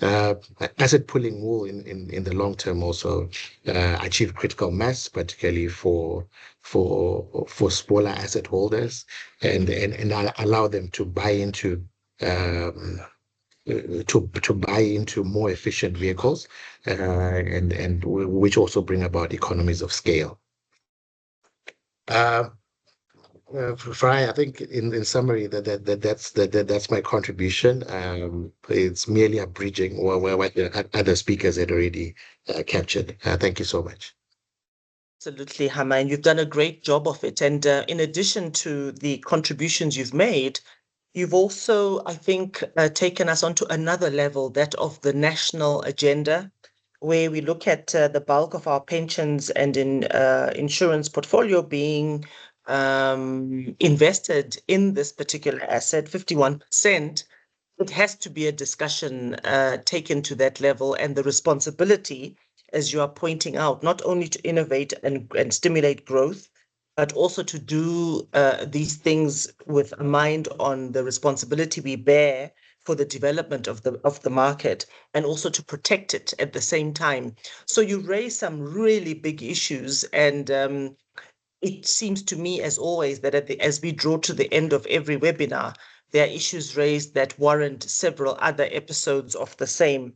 Asset pooling will in the long term also achieve critical mass, particularly for smaller asset holders, and allow them to buy into buy into more efficient vehicles, and which also bring about economies of scale. Fry, I think in summary that's my contribution. It's merely a bridging what the other speakers had already captured. Thank you so much. Absolutely, Hama, and you've done a great job of it. And in addition to the contributions you've made, you've also, I think, taken us onto another level, that of the national agenda, where we look at the bulk of our pensions and insurance portfolio being invested in this particular asset, 51%. It has to be a discussion taken to that level, and the responsibility, as you are pointing out, not only to innovate and stimulate growth, but also to do these things with a mind on the responsibility we bear for the development of the market, and also to protect it at the same time. So you raise some really big issues, and it seems to me, as always, that as we draw to the end of every webinar, there are issues raised that warrant several other episodes of the same.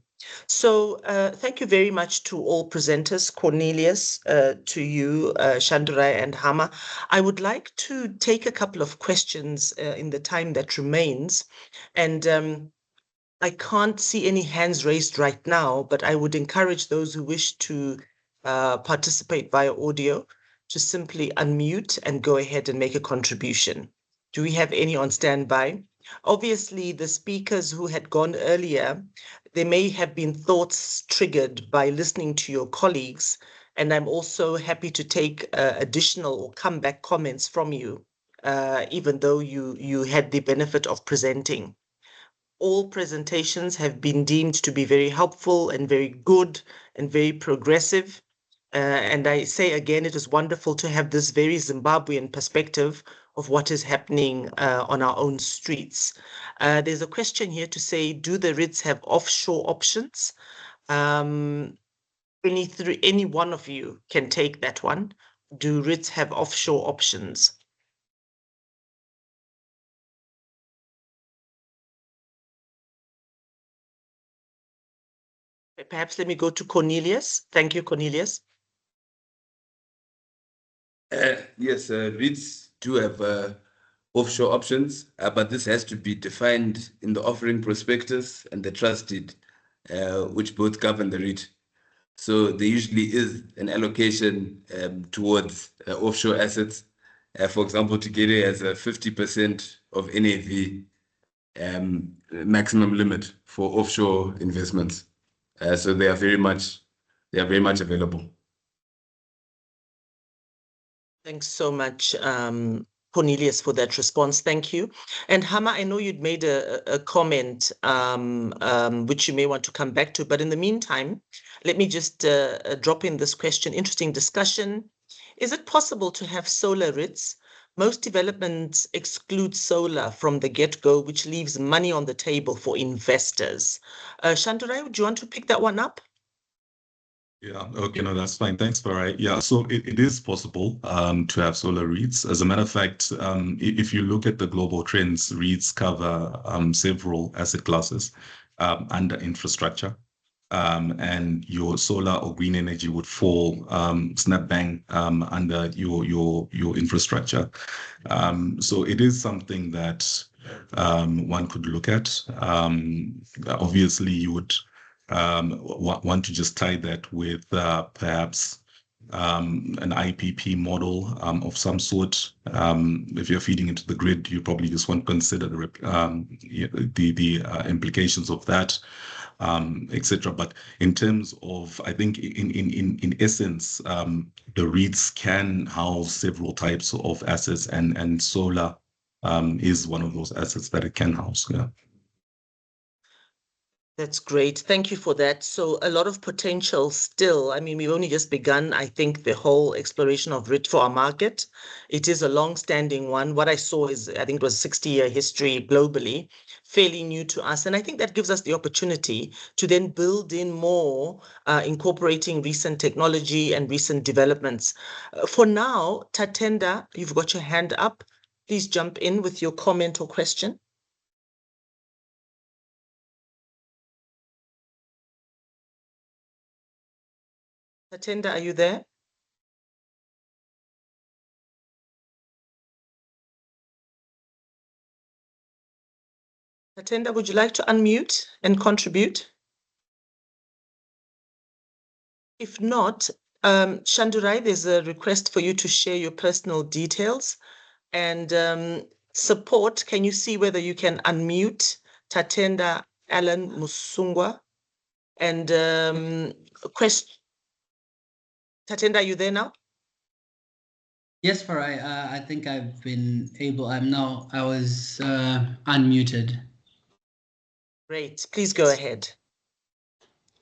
So thank you very much to all presenters, Cornelius, to you, Shandurai and Hama. I would like to take a couple of questions in the time that remains. And I can't see any hands raised right now, but I would encourage those who wish to participate via audio to simply unmute and go ahead and make a contribution. Do we have any on standby? Obviously, the speakers who had gone earlier, there may have been thoughts triggered by listening to your colleagues, and I'm also happy to take additional or comeback comments from you, even though you had the benefit of presenting. All presentations have been deemed to be very helpful and very good and very progressive. And I say again, it is wonderful to have this very Zimbabwean perspective of what is happening on our own streets. There's a question here to say, do the REITs have offshore options? Any one of you can take that one. Do REITs have offshore options? Perhaps let me go to Cornelius. Thank you, Cornelius. Yes, REITs do have offshore options, but this has to be defined in the offering prospectus and the trust deed, which both govern the REIT. So there usually is an allocation towards offshore assets. For example, Tigere has a 50% of NAV maximum limit for offshore investments. So they are very much available. Thanks so much, Cornelius, for that response. Thank you. And Hama, I know you'd made a comment which you may want to come back to, but in the meantime, let me just drop in this question. Interesting discussion. Is it possible to have solar REITs? Most developments exclude solar from the get-go, which leaves money on the table for investors. Shandurai, would you want to pick that one up? Yeah, okay, no, that's fine. Thanks, Farai. Yeah, so it is possible to have solar REITs. As a matter of fact, if you look at the global trends, REITs cover several asset classes under infrastructure. And your solar or green energy would fall snap bang under your infrastructure. So it is something that one could look at. Obviously, you would want to just tie that with perhaps an IPP model of some sort. If you're feeding into the grid, you probably just want to consider the implications of that, etc. But in terms of, I think in essence, the REITs can house several types of assets, and solar is one of those assets that it can house. Yeah. That's great. Thank you for that. So a lot of potential still. I mean, we've only just begun, I think, the whole exploration of REIT for our market. It is a long-standing one. What I saw is, I think it was 60-year history globally, fairly new to us. And I think that gives us the opportunity to then build in more, incorporating recent technology and recent developments. For now, Tatenda, you've got your hand up. Please jump in with your comment or question. Tatenda, are you there? Tatenda, would you like to unmute and contribute? If not, Shandurai, there's a request for you to share your personal details and support. Can you see whether you can unmute Tatenda Alan Musungwa? And question, Tatenda, are you there now? Yes, Farai, I think I've been able, I was unmuted. Great, please go ahead.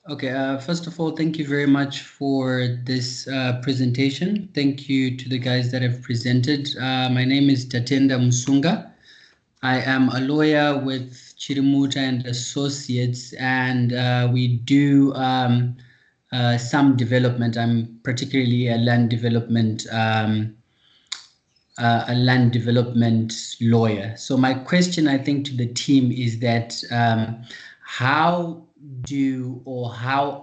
Okay, first of all, thank you very much for this presentation. Thank you to the guys that have presented. My name is Tatenda Musunga. I am a lawyer with Chirimuta and Associates, and we do some development. I'm particularly a land development lawyer. So my question, I think, to the team is that how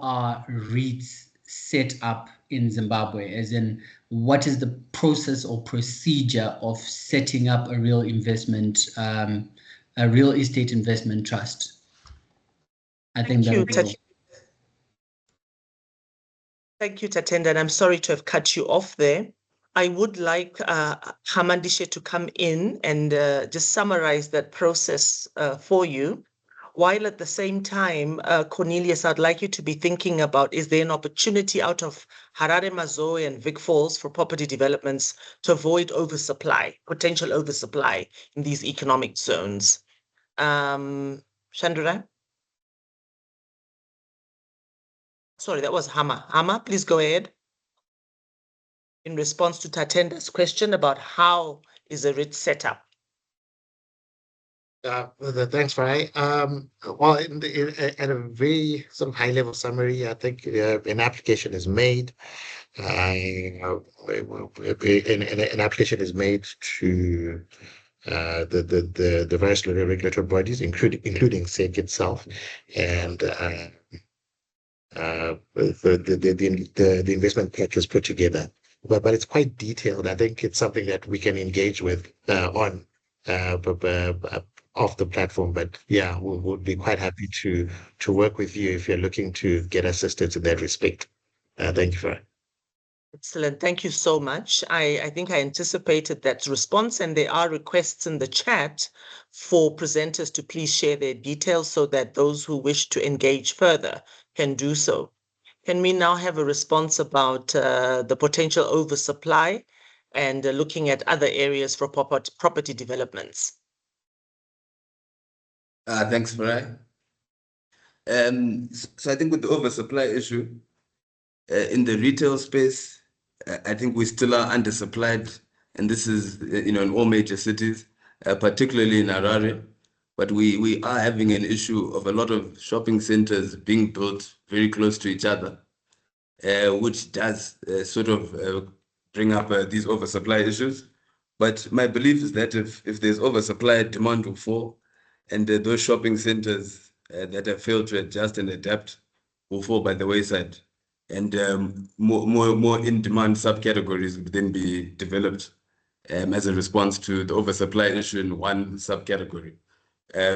are REITs set up in Zimbabwe? As in, what is the process or procedure of setting up a real estate investment trust? I think that. Thank you, Tatenda, and I'm sorry to have cut you off there. I would like Hamandishe to come in and just summarize that process for you. While at the same time, Cornelius, I'd like you to be thinking about, is there an opportunity out of Harare, Mazoe and Vic Falls for property developments to avoid oversupply, potential oversupply in these economic zones? Shandura? Sorry, that was Hama. Hama, please go ahead. In response to Tatenda's question about how is a REIT set up. Thanks, Farai. Well, at a very sort of high-level summary, I think an application is made. An application is made to the various regulatory bodies, including SEC itself, and the investment package is put together. But it's quite detailed. I think it's something that we can engage with off the platform. But yeah, we would be quite happy to work with you if you're looking to get assistance in that respect. Thank you for it. Excellent. Thank you so much. I think I anticipated that response, and there are requests in the chat for presenters to please share their details so that those who wish to engage further can do so. Can we now have a response about the potential oversupply and looking at other areas for property developments? Thanks, Farai. So I think with the oversupply issue in the retail space, I think we still are undersupplied, and this is in all major cities, particularly in Harare. But we are having an issue of a lot of shopping centers being built very close to each other, which does sort of bring up these oversupply issues. But my belief is that if there's oversupply, demand will fall, and those shopping centers that have failed to adjust and adapt will fall by the wayside. And more in-demand subcategories would then be developed as a response to the oversupply issue in one subcategory.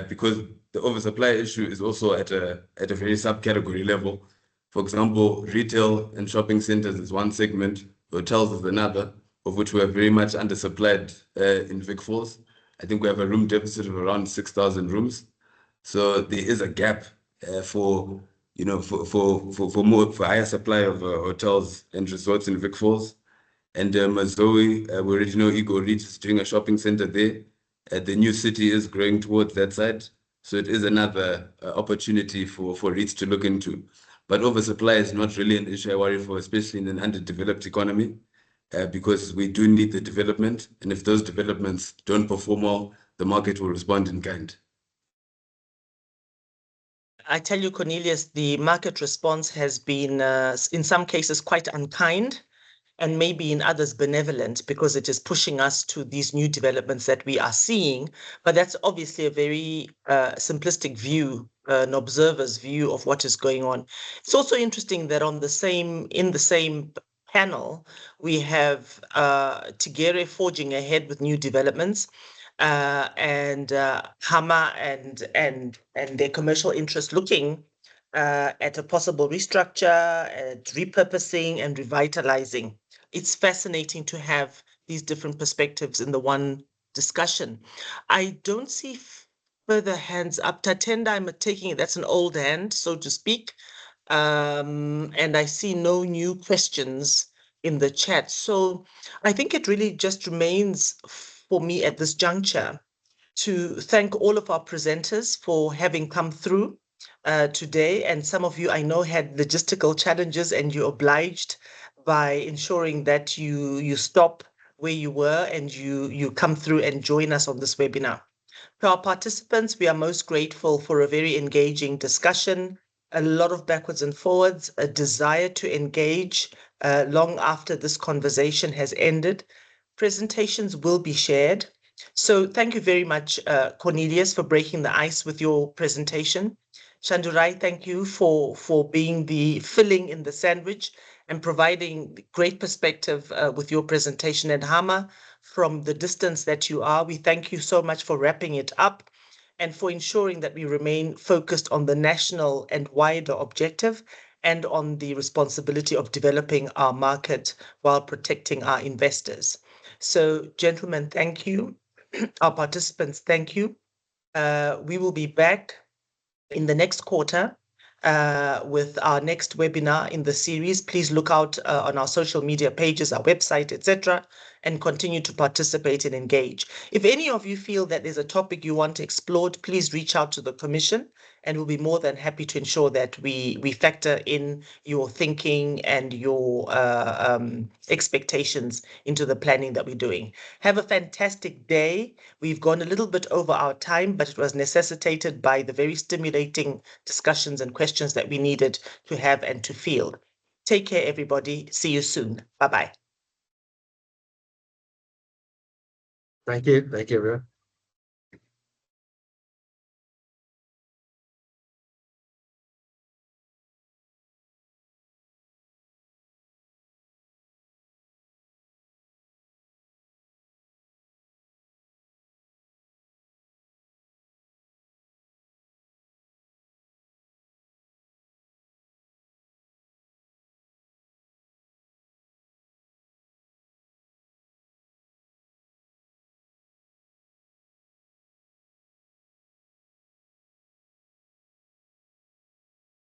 Because the oversupply issue is also at a very subcategory level. For example, retail and shopping centers is one segment, hotels is another, of which we are very much undersupplied in Vic Falls. I think we have a room deficit of around 6,000 rooms. So there is a gap for higher supply of hotels and resorts in Vic Falls. And Mazoe, we already know Ego REITs is doing a shopping center there. The new city is growing towards that side. So it is another opportunity for REITs to look into. But oversupply is not really an issue I worry for, especially in an underdeveloped economy, because we do need the development. And if those developments don't perform well, the market will respond in kind. I tell you, Cornelius, the market response has been, in some cases, quite unkind, and maybe in others benevolent, because it is pushing us to these new developments that we are seeing. But that's obviously a very simplistic view, an observer's view of what is going on. It's also interesting that in the same panel, we have Tigere forging ahead with new developments, and Hama and their commercial interest looking at a possible restructure, at repurposing and revitalizing. It's fascinating to have these different perspectives in the one discussion. I don't see further hands up. Tatenda, I'm taking it, that's an old hand, so to speak. And I see no new questions in the chat. So I think it really just remains for me at this juncture to thank all of our presenters for having come through today. And some of you I know had logistical challenges, and you obliged by ensuring that you stop where you were and you come through and join us on this webinar. To our participants, we are most grateful for a very engaging discussion, a lot of backwards and forwards, a desire to engage long after this conversation has ended. Presentations will be shared. So thank you very much, Cornelius, for breaking the ice with your presentation. Shandurai, thank you for being the filling in the sandwich and providing great perspective with your presentation. And Hama, from the distance that you are, we thank you so much for wrapping it up and for ensuring that we remain focused on the national and wider objective and on the responsibility of developing our market while protecting our investors. So, gentlemen, thank you. Our participants, thank you. We will be back in the next quarter with our next webinar in the series. Please look out on our social media pages, our website, etc., and continue to participate and engage. If any of you feel that there's a topic you want explored, please reach out to the Commission, and we'll be more than happy to ensure that we factor in your thinking and your expectations into the planning that we're doing. Have a fantastic day. We've gone a little bit over our time, but it was necessitated by the very stimulating discussions and questions that we needed to have and to field. Take care, everybody. See you soon. Bye-bye. Thank you. Thank you, everyone.